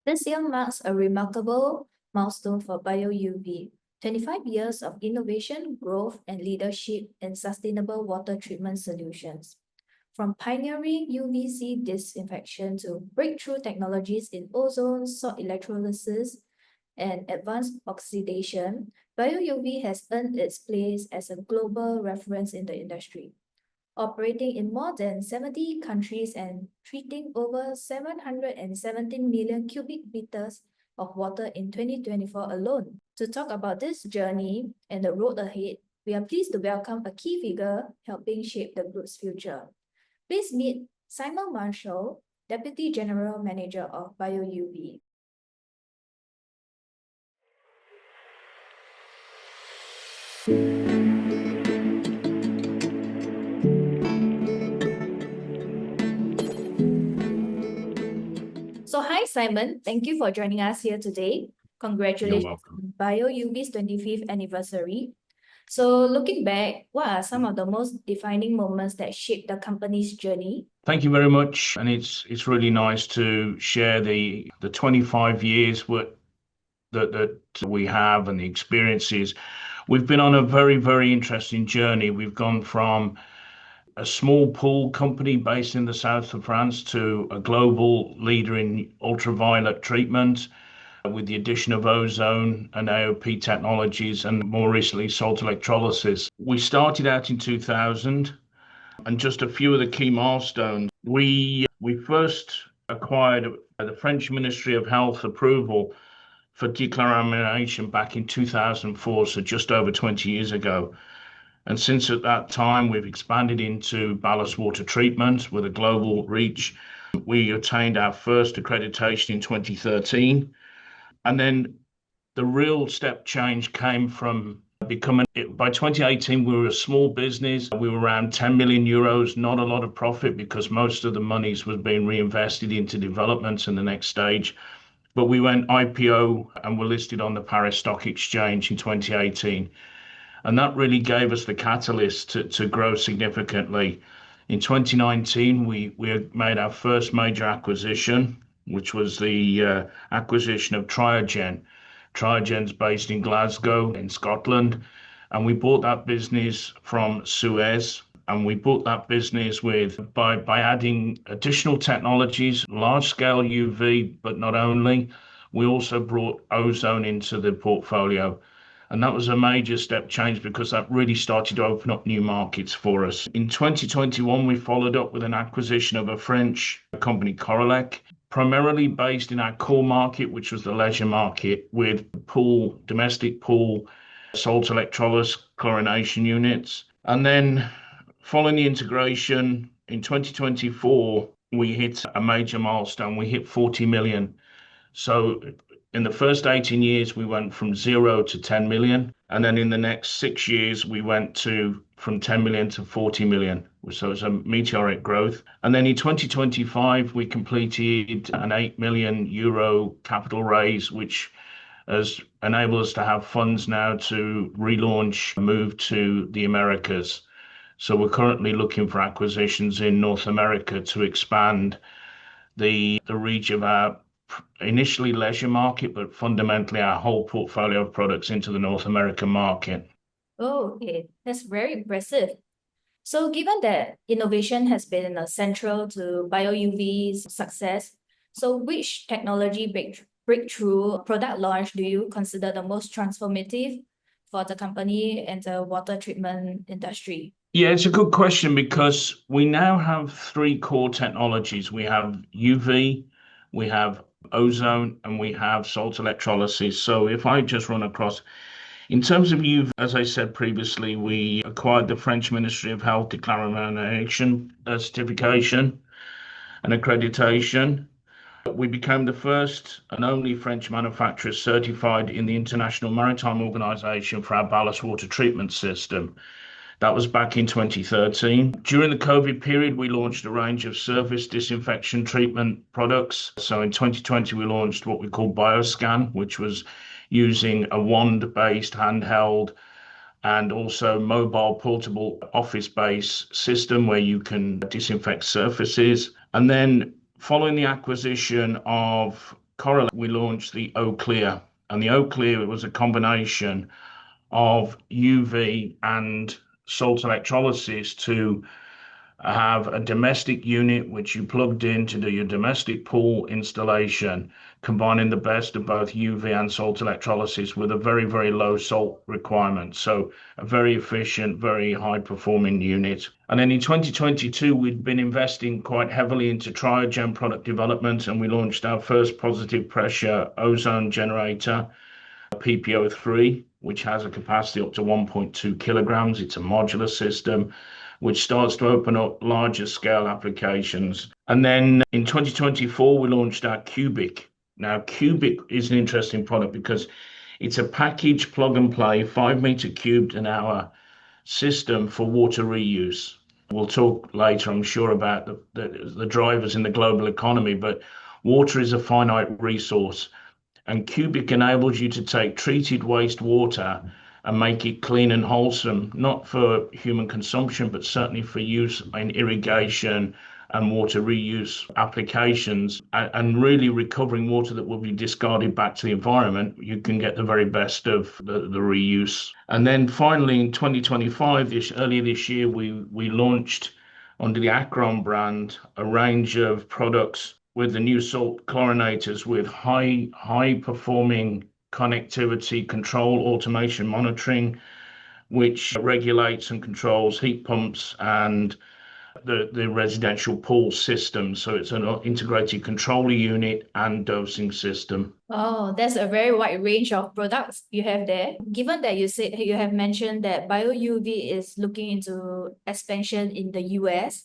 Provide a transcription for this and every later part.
This year marks a remarkable milestone for BioUV. 25 years of innovation, growth, and leadership in sustainable water treatment solutions. From pioneering UVC disinfection to breakthrough technologies in ozone, salt electrolysis, and advanced oxidation, BioUV has earned its place as a global reference in the industry. Operating in more than 70 countries and treating over 717 million cubic meters of water in 2024 alone. To talk about this journey and the road ahead, we are pleased to welcome a key figure helping shape the group's future. Please meet Simon Marshall, Deputy General Manager of BioUV. So hi Simon, thank you for joining us here today. Congratulations on BioUV's 25th anniversary. So looking back, what are some of the most defining moments that shaped the company's journey? Thank you very much, and it's really nice to share the 25 years that we have and the experiences. We've been on a very interesting journey. We've gone from a small pool company based in the south of France to a global leader in ultraviolet treatment with the addition of ozone and AOP technologies and more recently salt electrolysis. We started out in 2000 and just a few of the key milestones. We first acquired the French Ministry of Health approval for decontamination back in 2004, so just over 20 years ago. And since at that time, we've expanded into ballast water treatment with a global reach. We attained our first accreditation in 2013. And then the real step change came from by 2018, we were a small business. We were around 10 million euros, not a lot of profit because most of the monies was being reinvested into development in the next stage. But we went IPO and were listed on the Paris Stock Exchange in 2018. And that really gave us the catalyst to grow significantly. In 2019, we made our first major acquisition, which was the acquisition of Triogen. Triogen's based in Glasgow, in Scotland, and we bought that business from Suez. And we bought that business by adding additional technologies, large-scale UV, but not only. We also brought ozone into the portfolio. And that was a major step change because that really started to open up new markets for us. In 2021, we followed up with an acquisition of a French company, Corelec, primarily based in our core market, which was the leisure market, with domestic pool, salt electrolysis, chlorination units. And then following the integration in 2024, we hit a major milestone. We hit 40 million. So in the first 18 years, we went from 0 to 10 million. And then in the next 6 years, we went from 10 million to 40 million. So it's a meteoric growth. And then in 2025, we completed an 8 million euro capital raise, which has enabled us to have funds now to relaunch, move to the Americas. So we're currently looking for acquisitions in North America to expand the reach of our initially leisure market, but fundamentally our whole portfolio of products into the North American market. Oh, okay. That's very impressive. So given that innovation has been central to BioUV's success, so which technology breakthrough product launch do you consider the most transformative for the company and the water treatment industry? Yeah, it's a good question because we now have 3 core technologies. We have UV, we have ozone, and we have salt electrolysis. So if I just run across, in terms of UV, as I said previously, we acquired the French Ministry of Health decontamination certification and accreditation. We became the first and only French manufacturer certified in the International Maritime Organization for our ballast water treatment system. That was back in 2013. During the COVID period, we launched a range of surface disinfection treatment products. So in 2020, we launched what we call BioScan, which was using a wand-based handheld and also mobile portable office-based system where you can disinfect surfaces. And then following the acquisition of Corelec, we launched the O Clear, and the O Clear was a combination of UV and salt electrolysis to have a domestic unit which you plugged in to do your domestic pool installation, combining the best of both UV and salt electrolysis with a very, very low salt requirement. So a very efficient, very high performing unit. And then in 2022, we'd been investing quite heavily into Triogen product development, and we launched our first positive pressure ozone generator, PPO3, which has a capacity up to 1.2 kilograms. It's a modular system which starts to open up larger scale applications. And then in 2024, we launched our CUBIQ. Now, CUBIQ is an interesting product because it's a package plug and play 5 meter cubed an hour system for water reuse. We'll talk later, I'm sure, about the drivers in the global economy, but water is a finite resource. And CUBIQ enables you to take treated wastewater and make it clean and wholesome, not for human consumption, but certainly for use in irrigation and water reuse applications, and really recovering water that will be discarded back to the environment. You can get the very best of the reuse. And then finally, in 2025, earlier this year, we launched under the Acron brand a range of products with the new salt chlorinators with high performing connectivity, control, automation, monitoring, which regulates and controls heat pumps and the residential pool system. So it's an integrated controller unit and dosing system. Oh, that's a very wide range of products you have there. Given that you have mentioned that BioUV is looking into expansion in the US,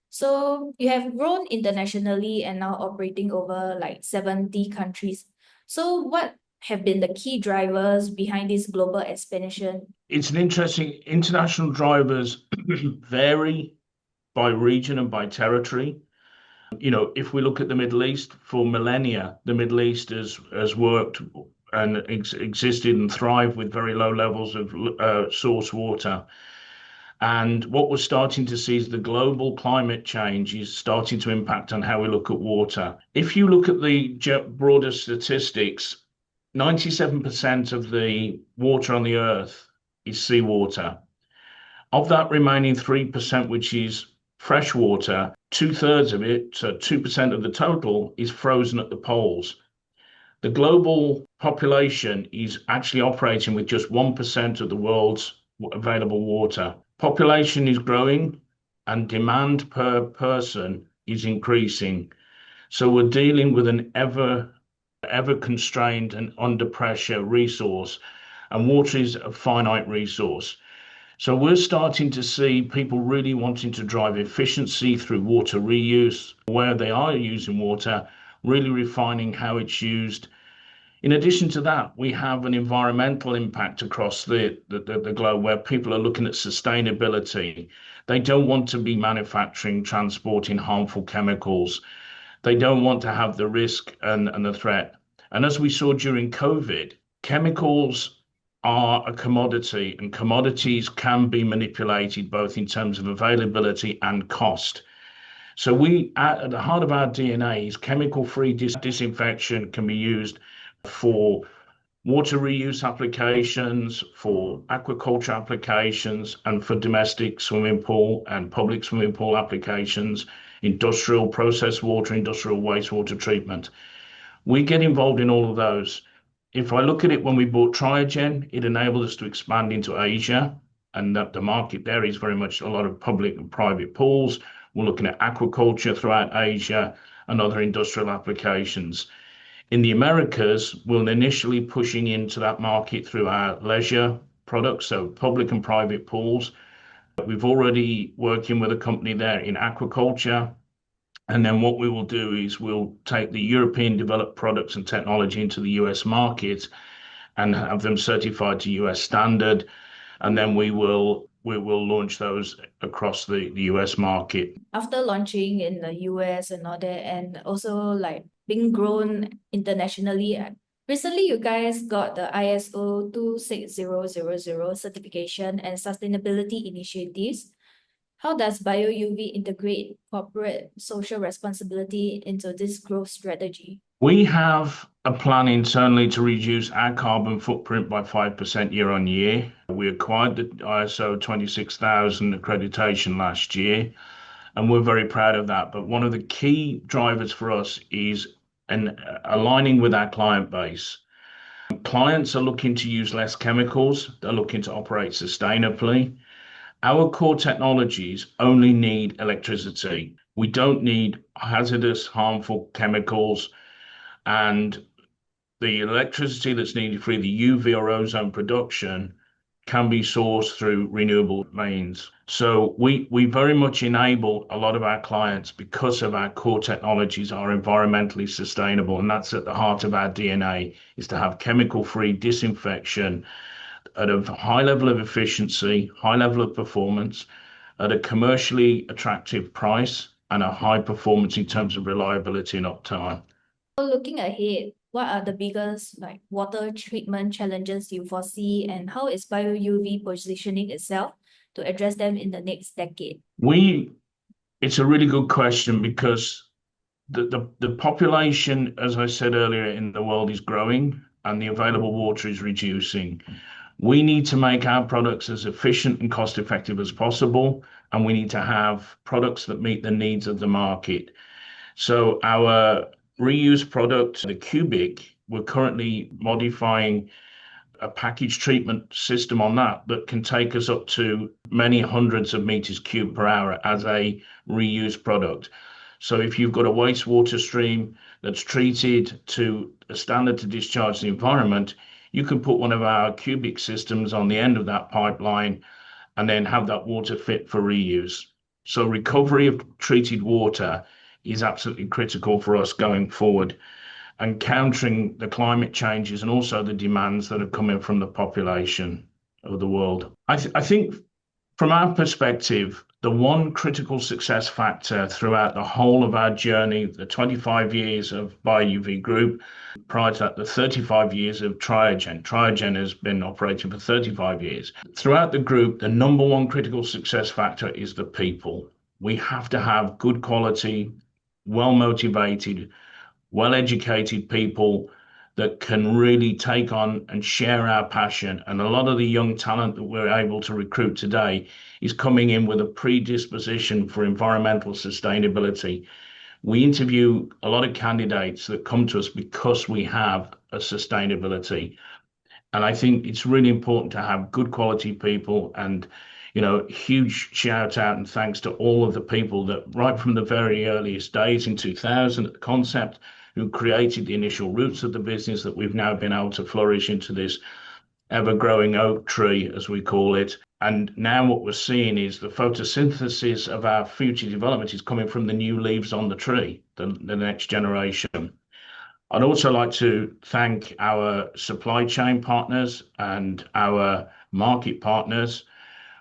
so you have grown internationally and now operating over like 70 countries. So what have been the key drivers behind this global expansion? It's an interesting international drivers vary by region and by territory. If we look at the Middle East, for millennia, the Middle East has worked and existed and thrived with very low levels of source water. And what we're starting to see is the global climate change is starting to impact on how we look at water. If you look at the broader statistics, 97% of the water on the earth is seawater. Of that remaining 3%, which is fresh water, 2/3 of it, so 2% of the total, is frozen at the poles. The global population is actually operating with just 1% of the world's available water. Population is growing and demand per person is increasing. So we're dealing with an ever constrained and under pressure resource, and water is a finite resource. So we're starting to see people really wanting to drive efficiency through water reuse, where they are using water, really refining how it's used. In addition to that, we have an environmental impact across the globe where people are looking at sustainability. They don't want to be manufacturing, transporting harmful chemicals. They don't want to have the risk and the threat. And as we saw during COVID, chemicals are a commodity, and commodities can be manipulated both in terms of availability and cost. So at the heart of our DNA is chemical-free disinfection can be used for water reuse applications, for aquaculture applications, and for domestic swimming pool and public swimming pool applications, industrial processed water, industrial wastewater treatment. We get involved in all of those. If I look at it, when we bought Triogen, it enabled us to expand into Asia, and that the market there is very much a lot of public and private pools. We're looking at aquaculture throughout Asia and other industrial applications. In the Americas, we're initially pushing into that market through our leisure products, so public and private pools. We've already working with a company there in aquaculture. And then what we will do is we'll take the European developed products and technology into the US market and have them certified to US standard. And then we will launch those across the US market. After launching in the US and all that, and also like being grown internationally, recently you guys got the ISO 26000 certification and sustainability initiatives. How does BioUV integrate corporate social responsibility into this growth strategy? We have a plan internally to reduce our carbon footprint by 5% year on year. We acquired the ISO 26000 accreditation last year, and we're very proud of that. But one of the key drivers for us is aligning with our client base. Clients are looking to use less chemicals, they're looking to operate sustainably. Our core technologies only need electricity. We don't need hazardous, harmful chemicals, and the electricity that's needed for the UV or ozone production can be sourced through renewable means. So we very much enable a lot of our clients because of our core technologies are environmentally sustainable, and that's at the heart of our DNA, is to have chemical-free disinfection at a high level of efficiency, high level of performance, at a commercially attractive price, and a high performance in terms of reliability and uptime. So looking ahead, what are the biggest water treatment challenges you foresee, and how is BioUV positioning itself to address them in the next decade? It's a really good question because the population, as I said earlier, in the world is growing and the available water is reducing. We need to make our products as efficient and cost effective as possible, and we need to have products that meet the needs of the market. So our reuse product, the CUBIQ, we're currently modifying a package treatment system on that can take us up to many hundreds of meters cubed per hour as a reuse product. So if you've got a wastewater stream that's treated to a standard to discharge the environment, you can put one of our CUBIQ systems on the end of that pipeline and then have that water fit for reuse. So recovery of treated water is absolutely critical for us going forward and countering the climate changes and also the demands that are coming from the population of the world. I think from our perspective, the one critical success factor throughout the whole of our journey, the 25 years of BioUV Group, prior to that, the 35 years of Triogen. Triogen has been operating for 35 years. Throughout the group, the number one critical success factor is the people. We have to have good quality, well-motivated, well-educated people that can really take on and share our passion. And a lot of the young talent that we're able to recruit today is coming in with a predisposition for environmental sustainability. We interview a lot of candidates that come to us because we have a sustainability. And I think it's really important to have good quality people, and huge shout out and thanks to all of the people that right from the very earliest days in 2000 at the concept, who created the initial roots of the business that we've now been able to flourish into this ever-growing oak tree, as we call it. And now what we're seeing is the photosynthesis of our future development is coming from the new leaves on the tree, the next generation. I'd also like to thank our supply chain partners and our market partners.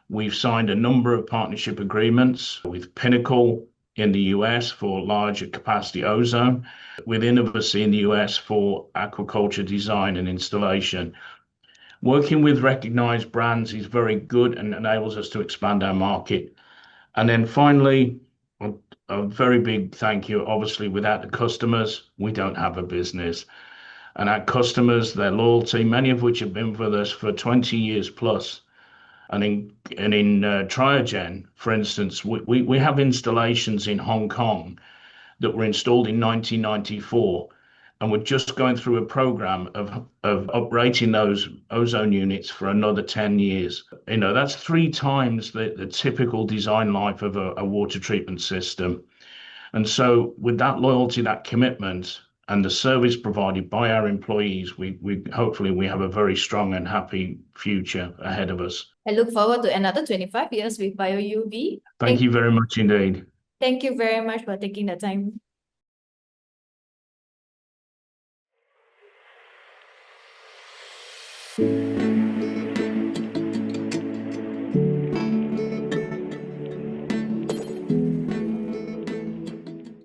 We've signed a number of partnership agreements with Pinnacle in the US for larger capacity ozone, with Innovacy in the US for aquaculture design and installation. Working with recognized brands is very good and enables us to expand our market. And then finally, a very big thank you. Obviously, without the customers, we don't have a business. And our customers, their loyalty, many of which have been with us for 20 years plus. And in Triogen, for instance, we have installations in Hong Kong that were installed in 1994, and we're just going through a program of uprating those ozone units for another 10 years. That's 3 times the typical design life of a water treatment system. And so with that loyalty, that commitment, and the service provided by our employees, we hopefully we have a very strong and happy future ahead of us. I look forward to another 25 years with BioUV. Thank you very much indeed. Thank you very much for taking the time.